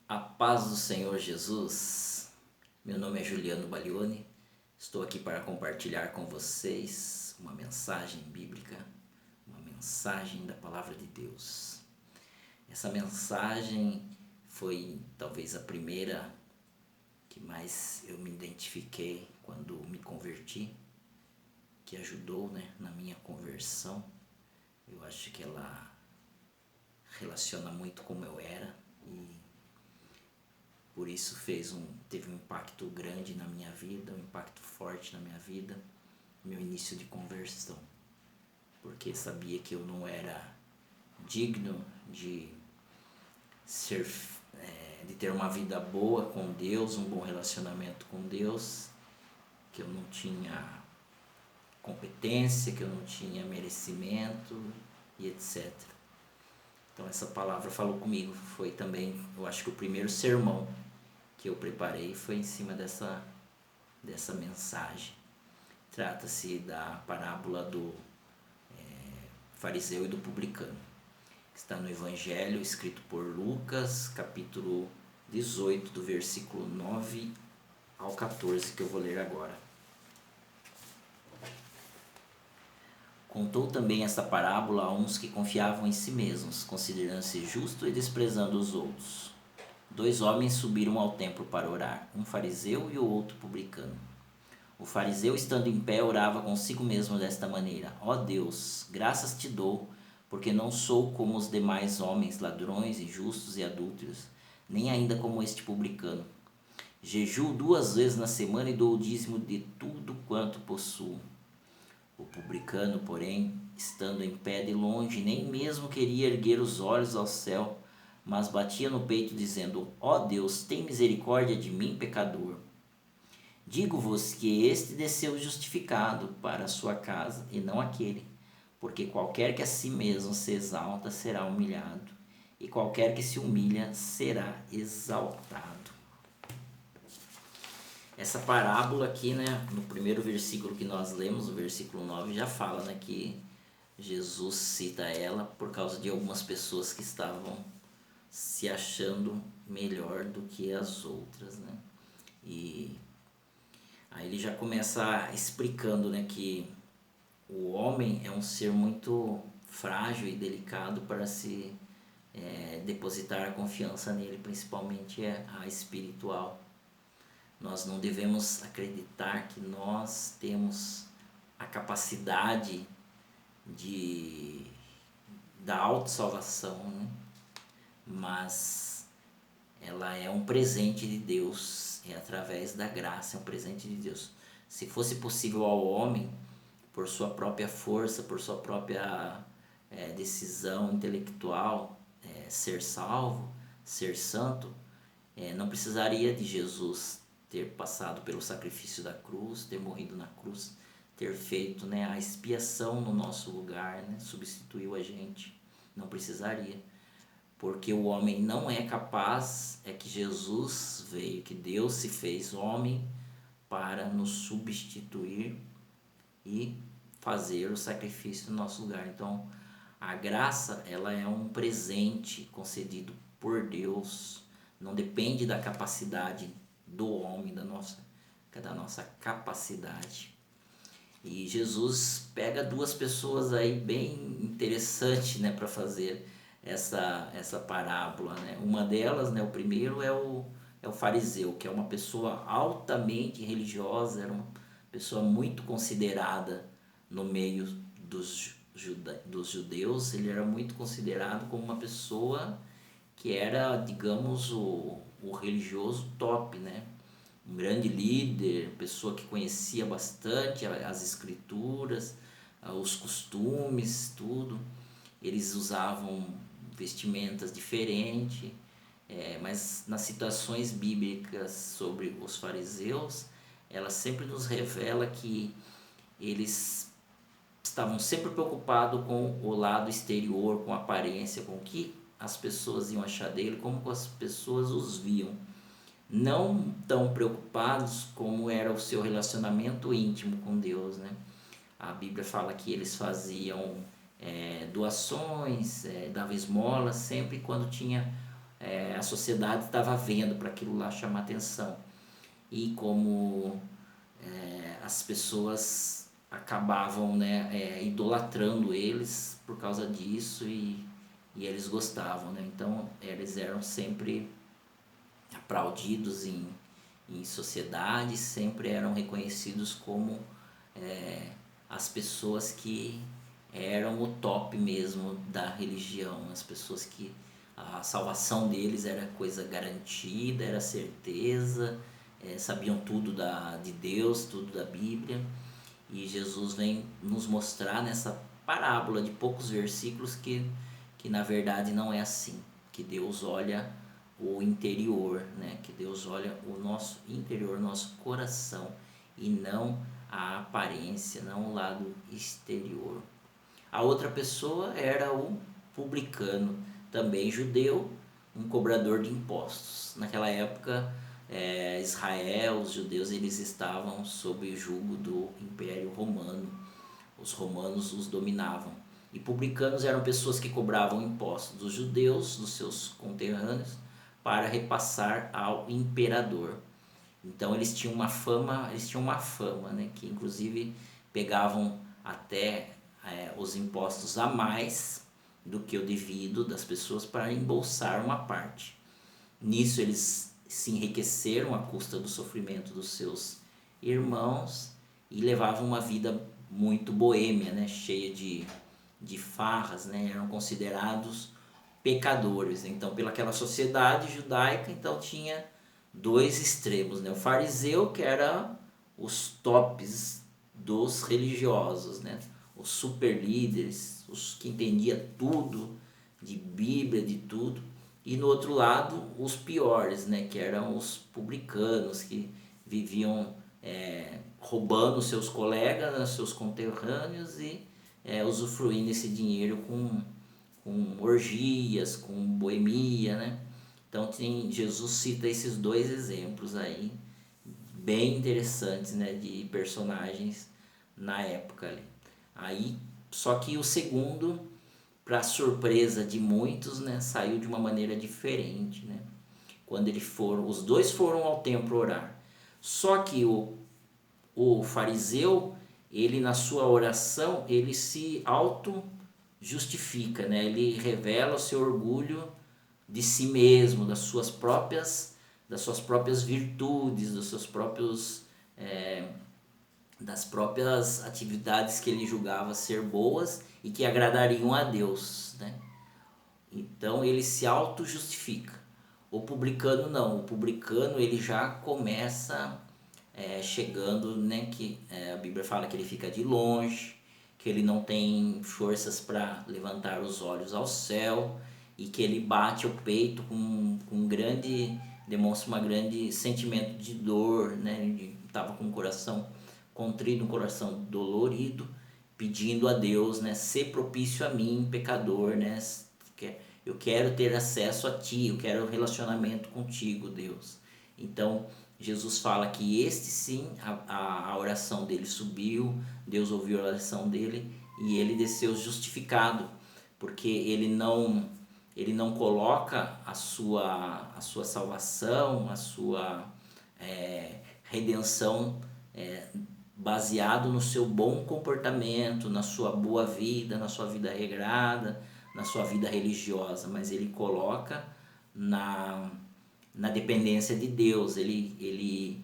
A paz do Senhor Jesus. Meu nome é Juliano Baglioni. Estou aqui para compartilhar com vocês uma mensagem bíblica, uma mensagem da Palavra de Deus. Essa mensagem foi talvez a primeira que mais eu me identifiquei quando me converti, que ajudou, na minha conversão. Eu acho que ela relaciona muito como eu era e por isso teve um impacto grande na minha vida, um impacto forte na minha vida, meu início de conversão. Porque sabia que eu não era digno de ter uma vida boa com Deus, um bom relacionamento com Deus, que eu não tinha competência, que eu não tinha merecimento e etc. Então essa palavra falou comigo, foi também, eu acho que o primeiro sermão que eu preparei foi em cima dessa mensagem. Trata-se da parábola do fariseu e do publicano, que está no Evangelho escrito por Lucas, capítulo 18, do versículo 9 ao 14, que eu vou ler agora. Contou também esta parábola a uns que confiavam em si mesmos, considerando-se justo e desprezando os outros. 2 homens subiram ao templo para orar, um fariseu e o outro publicano. O fariseu, estando em pé, orava consigo mesmo desta maneira: Ó Deus, graças te dou, porque não sou como os demais homens, ladrões, injustos e adúlteros, nem ainda como este publicano. Jejuo 2 vezes na semana e dou o dízimo de tudo quanto possuo. O publicano, porém, estando em pé de longe, nem mesmo queria erguer os olhos ao céu, mas batia no peito, dizendo: Ó Deus, tem misericórdia de mim, pecador. Digo-vos que este desceu justificado para a sua casa, e não aquele, porque qualquer que a si mesmo se exalta será humilhado, e qualquer que se humilha será exaltado. Essa parábola aqui, no primeiro versículo que nós lemos, o versículo 9, já fala, que Jesus cita ela por causa de algumas pessoas que estavam se achando melhor do que as outras, E aí ele já começa explicando, que o homem é um ser muito frágil e delicado para se depositar a confiança nele, principalmente a espiritual. Nós não devemos acreditar que nós temos a capacidade da autossalvação, mas ela é um presente de Deus, é através da graça, é um presente de Deus. Se fosse possível ao homem, por sua própria força, por sua própria decisão intelectual, ser salvo, ser santo, não precisaria de Jesus ter passado pelo sacrifício da cruz, ter morrido na cruz, ter feito a expiação no nosso lugar, substituiu a gente, não precisaria. Porque o homem não é capaz, é que Jesus veio, que Deus se fez homem para nos substituir e fazer o sacrifício no nosso lugar. Então, a graça, ela é um presente concedido por Deus, não depende da capacidade do homem, da nossa capacidade. E Jesus pega 2 pessoas aí bem interessantes, para fazer essa parábola, Uma delas, o primeiro é o fariseu, que é uma pessoa altamente religiosa, era uma pessoa muito considerada no meio dos judeus. Ele era muito considerado como uma pessoa que era, digamos, o religioso top, um grande líder, pessoa que conhecia bastante as escrituras, os costumes, tudo. Eles usavam vestimentas diferentes, mas nas situações bíblicas sobre os fariseus, ela sempre nos revela que eles estavam sempre preocupados com o lado exterior, com a aparência, com o que as pessoas iam achar dele, como as pessoas os viam. Não tão preocupados como era o seu relacionamento íntimo com Deus, A Bíblia fala que eles faziam doações, davam esmolas sempre quando tinha a sociedade estava vendo para aquilo lá chamar atenção. E como as pessoas acabavam, né, idolatrando eles por causa disso, e eles gostavam, né? Então eles eram sempre aplaudidos em sociedade, sempre eram reconhecidos como as pessoas que eram o top mesmo da religião, as pessoas que a salvação deles era coisa garantida, era certeza, sabiam tudo de Deus, tudo da Bíblia. E Jesus vem nos mostrar nessa parábola de poucos versículos que na verdade não é assim, que Deus olha o interior, né? Que Deus olha o nosso interior, nosso coração, e não a aparência, não o lado exterior. A outra pessoa era o publicano, também judeu, um cobrador de impostos. Naquela época, Israel, os judeus, eles estavam sob o jugo do Império Romano. Os romanos os dominavam. E publicanos eram pessoas que cobravam impostos dos judeus, dos seus conterrâneos, para repassar ao imperador. Então eles tinham uma fama, né, que inclusive pegavam até os impostos a mais do que o devido das pessoas para embolsar uma parte. Nisso eles se enriqueceram à custa do sofrimento dos seus irmãos e levavam uma vida muito boêmia, né, cheia de farras, né, eram considerados pecadores. Então, pelaquela sociedade judaica, então tinha dois extremos, né? O fariseu, que era os tops dos religiosos, né? Os super líderes, os que entendia tudo de Bíblia, de tudo. E no outro lado, os piores, né? Que eram os publicanos, que viviam roubando seus colegas, né? Seus conterrâneos, e usufruindo esse dinheiro com orgias, com boemia, né? Então Jesus cita esses dois exemplos aí, bem interessantes, né, de personagens na época ali. Aí, só que o segundo, para surpresa de muitos, né, saiu de uma maneira diferente, né? Quando os dois foram ao templo orar. Só que o fariseu, ele na sua oração, ele se auto justifica, né? Ele revela o seu orgulho de si mesmo, das suas próprias virtudes, dos seus próprios das próprias atividades que ele julgava ser boas e que agradariam a Deus, né? Então ele se auto justifica. O publicano não, o publicano ele já começa chegando, né, que a Bíblia fala que ele fica de longe, que ele não tem forças para levantar os olhos ao céu, e que ele bate o peito com grande, demonstra um grande sentimento de dor, né? Ele estava com o coração contrito, um coração dolorido, pedindo a Deus, né, ser propício a mim, pecador, né? Eu quero ter acesso a ti, eu quero um relacionamento contigo, Deus. Então Jesus fala que este sim, a oração dele subiu, Deus ouviu a oração dele e ele desceu justificado, porque ele não coloca a sua salvação, a sua redenção baseado no seu bom comportamento, na sua boa vida, na sua vida regrada, na sua vida religiosa, mas ele coloca na dependência de Deus. Ele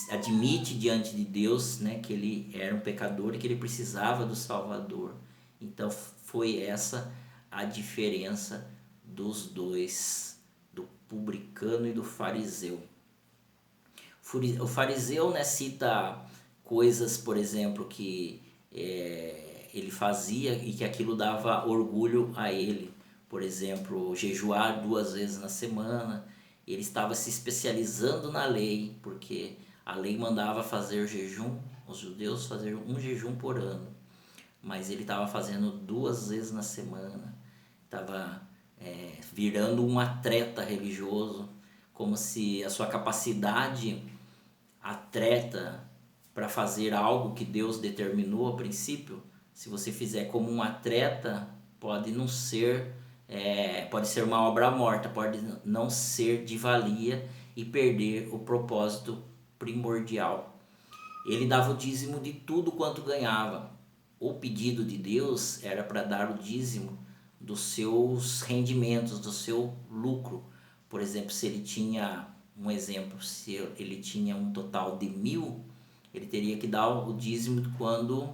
admite diante de Deus, né, que ele era um pecador e que ele precisava do Salvador. Então foi essa a diferença dos dois, do publicano e do fariseu. O fariseu, né, cita coisas, por exemplo, que ele fazia e que aquilo dava orgulho a ele. Por exemplo, jejuar 2 vezes na semana. Ele estava se especializando na lei, porque a lei mandava fazer jejum, os judeus fazer um jejum por ano, mas ele estava fazendo 2 vezes na semana, estava virando um atleta religioso, como se a sua capacidade atleta para fazer algo que Deus determinou a princípio, se você fizer como um atleta, pode não ser pode ser uma obra morta, pode não ser de valia e perder o propósito primordial. Ele dava o dízimo de tudo quanto ganhava. O pedido de Deus era para dar o dízimo dos seus rendimentos, do seu lucro. Por exemplo, se ele tinha, um exemplo, se ele tinha um total de 1.000, ele teria que dar o dízimo quando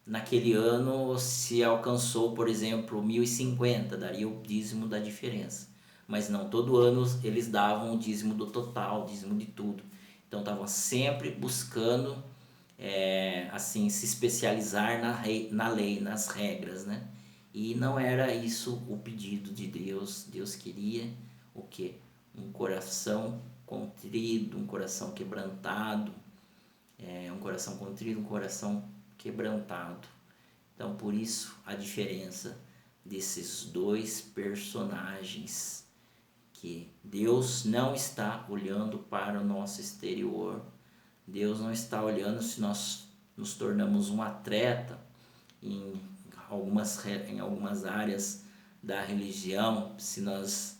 naquele ano se alcançou, por exemplo, 1.050, daria o dízimo da diferença. Mas não, todo ano eles davam o dízimo do total, o dízimo de tudo. Então estavam sempre buscando assim, se especializar na lei, nas regras, né? E não era isso o pedido de Deus. Deus queria o quê? Um coração contrido, um coração quebrantado, um coração contrido, um coração quebrantado. Então, por isso a diferença desses dois personagens, que Deus não está olhando para o nosso exterior. Deus não está olhando se nós nos tornamos um atleta em algumas áreas da religião, se nós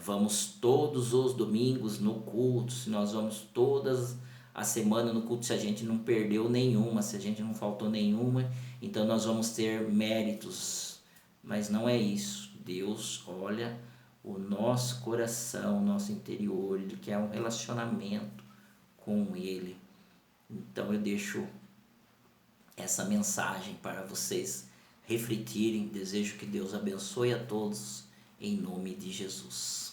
vamos todos os domingos no culto, se nós vamos todas a semana no culto, se a gente não perdeu nenhuma, se a gente não faltou nenhuma, então nós vamos ter méritos. Mas não é isso. Deus olha o nosso coração, o nosso interior, Ele quer um relacionamento com Ele. Então eu deixo essa mensagem para vocês refletirem. Desejo que Deus abençoe a todos, em nome de Jesus.